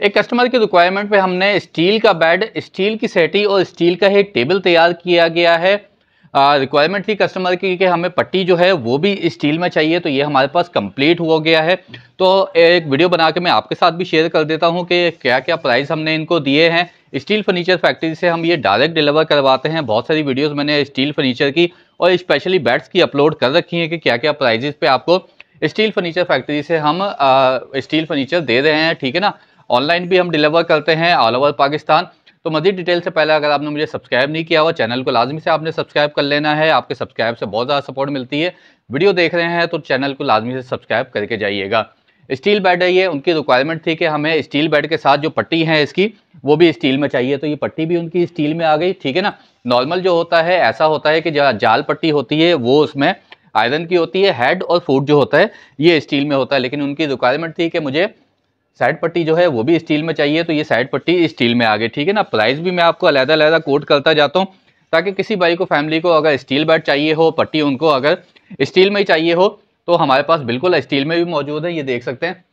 एक कस्टमर की रिक्वायरमेंट पे हमने स्टील का बेड, स्टील की सेटी और स्टील का एक टेबल तैयार किया गया है। रिक्वायरमेंट थी कस्टमर की कि हमें पट्टी जो है वो भी स्टील में चाहिए, तो ये हमारे पास कंप्लीट हो गया है। तो एक वीडियो बना के मैं आपके साथ भी शेयर कर देता हूँ कि क्या क्या प्राइस हमने इनको दिए हैं। स्टील फर्नीचर फैक्ट्री से हम ये डायरेक्ट डिलीवर करवाते हैं। बहुत सारी वीडियोज़ मैंने स्टील फर्नीचर की और स्पेशली बेड्स की अपलोड कर रखी हैं कि क्या क्या प्राइजेस पे आपको स्टील फर्नीचर फैक्ट्री से हम स्टील फर्नीचर दे रहे हैं, ठीक है ना। ऑनलाइन भी हम डिलीवर करते हैं ऑल ओवर पाकिस्तान। तो मज़ीद डिटेल से पहले अगर आपने मुझे सब्सक्राइब नहीं किया हुआ, चैनल को लाजमी से आपने सब्सक्राइब कर लेना है। आपके सब्सक्राइब से बहुत ज़्यादा सपोर्ट मिलती है। वीडियो देख रहे हैं तो चैनल को लाजमी से सब्सक्राइब करके जाइएगा। स्टील बेड है ये, उनकी रिक्वायरमेंट थी कि हमें स्टील बेड के साथ जो पट्टी है इसकी वो भी स्टील में चाहिए, तो ये पट्टी भी उनकी स्टील में आ गई, ठीक है ना। नॉर्मल जो होता है ऐसा होता है कि जो जाल पट्टी होती है वो उसमें आयरन की होती है, हेड और फुट जो होता है ये स्टील में होता है, लेकिन उनकी रिक्वायरमेंट थी कि मुझे साइड पट्टी जो है वो भी स्टील में चाहिए, तो ये साइड पट्टी स्टील में आ गई, ठीक है ना। प्राइस भी मैं आपको अलग-अलग कोट करता जाता हूँ ताकि किसी भाई को फैमिली को अगर स्टील बेड चाहिए हो, पट्टी उनको अगर स्टील में ही चाहिए हो तो हमारे पास बिल्कुल स्टील में भी मौजूद है। ये देख सकते हैं,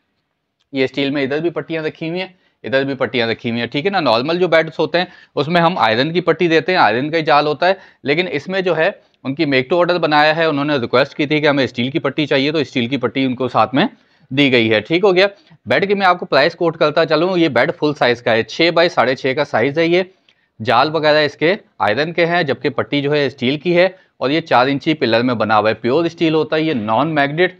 ये स्टील में इधर भी पट्टियाँ रखी हुई हैं, इधर भी पट्टियाँ रखी हुई हैं, ठीक है ना। नॉर्मल जो बेड्स होते हैं उसमें हम आयरन की पट्टी देते हैं, आयरन का ही जाल होता है, लेकिन इसमें जो है उनकी मेक टू ऑर्डर बनाया है। उन्होंने रिक्वेस्ट की थी कि हमें स्टील की पट्टी चाहिए, तो स्टील की पट्टी उनको साथ में दी गई है, ठीक हो गया। बेड की मैं आपको प्राइस कोट करता चलूँ। ये बेड फुल साइज़ का है, 6 बाई 6.5 का साइज़ है। ये जाल वगैरह इसके आयरन के हैं, जबकि पट्टी जो है स्टील की है और ये 4 इंची पिलर में बना हुआ है, प्योर स्टील होता है, ये नॉन मैग्नेट।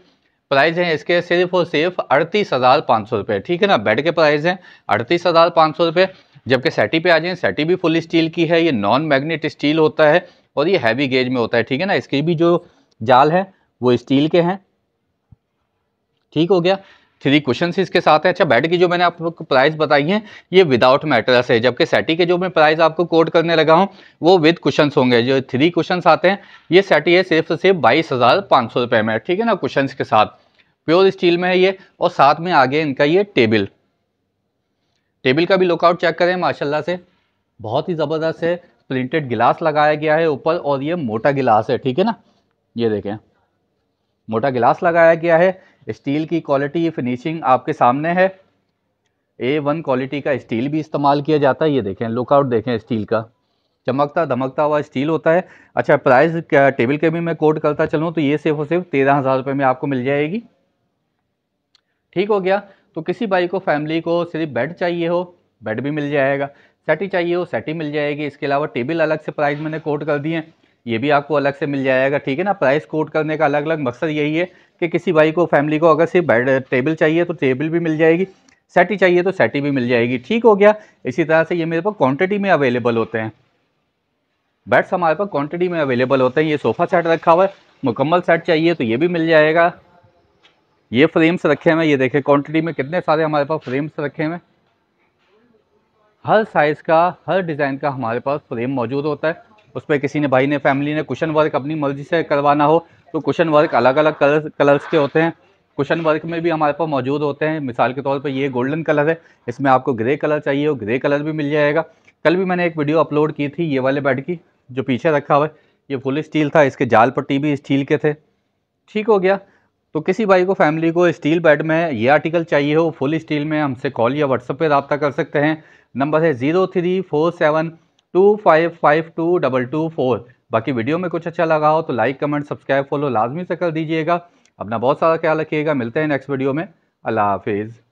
प्राइस है इसके सिर्फ और सिर्फ 38,500 रुपये, ठीक है ना। बेड के प्राइस हैं 38,500 रुपये। जबकि सेटी पे आ जाए, सेटी भी फुल स्टील की है, ये नॉन मैग्नेट स्टील होता है और ये हैवी गेज में होता है, ठीक है ना। इसके भी जो जाल है वो स्टील के हैं, ठीक हो गया। 3 कुशन्स इसके साथ है। अच्छा, बेड की जो मैंने आपको प्राइस बताई है ये विदाउट मैट्रेस है, जबकि सेटी के जो मैं प्राइस आपको कोट करने लगा हूँ वो विद कुशन्स होंगे। जो 3 कुशन्स आते हैं ये सेटी है सिर्फ 22,500 रुपये में, ठीक है ना, कुशन्स के साथ। प्योर स्टील में है ये और साथ में आगे इनका ये टेबल का भी लुकआउट चेक करें, माशाल्लाह से बहुत ही ज़बरदस्त है। प्रिंटेड गिलास लगाया गया है ऊपर और ये मोटा गिलास है, ठीक है ना। ये देखें, मोटा गिलास लगाया गया है। स्टील की क्वालिटी फिनिशिंग आपके सामने है। A1 क्वालिटी का स्टील भी इस्तेमाल किया जाता है। ये देखें, लुकआउट देखें, स्टील का चमकता धमकता हुआ स्टील होता है। अच्छा, प्राइस क्या टेबल के भी मैं कोट करता चलूँ तो ये सिर्फ और सिर्फ 13,000 रुपये में आपको मिल जाएगी, ठीक हो गया। तो किसी भाई को फैमिली को सिर्फ बेड चाहिए हो, बेड भी मिल जाएगा, सेटी चाहिए हो, सेटी मिल जाएगी। इसके अलावा टेबल अलग से प्राइस मैंने कोट कर दिए हैं, ये भी आपको अलग से मिल जाएगा, ठीक है ना। प्राइस कोट करने का अलग अलग मकसद यही है कि किसी भाई को फैमिली को अगर सिर्फ बेड टेबल चाहिए तो टेबल भी मिल जाएगी, सेटी चाहिए तो सेटी भी मिल जाएगी, ठीक हो गया। इसी तरह से ये मेरे पास क्वांटिटी में अवेलेबल होते हैं, बेड्स हमारे पास क्वांटिटी में अवेलेबल होते हैं। ये सोफ़ा सेट रखा हुआ है, मुकम्मल सेट चाहिए तो ये भी मिल जाएगा। ये फ्रेम्स रखे हुए हैं, ये देखें क्वांटिटी में कितने सारे हमारे पास फ्रेम्स रखे हुए हैं। हर साइज़ का, हर डिज़ाइन का हमारे पास फ्रेम मौजूद होता है। उस पर किसी ने भाई ने फैमिली ने कुशन वर्क अपनी मर्ज़ी से करवाना हो तो कुशन वर्क अलग अलग कलर्स के होते हैं। कुशन वर्क में भी हमारे पास मौजूद होते हैं। मिसाल के तौर पर ये गोल्डन कलर है, इसमें आपको ग्रे कलर चाहिए हो ग्रे कलर भी मिल जाएगा। कल भी मैंने एक वीडियो अपलोड की थी ये वाले बेड की, जो पीछे रखा हुआ है ये फुल स्टील था, इसके जाल पट्टी भी स्टील के थे, ठीक हो गया। तो किसी भाई को फैमिली को स्टील बेड में ये आर्टिकल चाहिए हो फुल स्टील में, हमसे कॉल या व्हाट्सएप पे रब्ता कर सकते हैं। नंबर है 034725522224। बाकी वीडियो में कुछ अच्छा लगा हो तो लाइक कमेंट सब्सक्राइब फॉलो लाजमी से कर दीजिएगा। अपना बहुत सारा ख्याल रखिएगा। मिलते हैं नेक्स्ट वीडियो में। अल्लाह हाफिज़।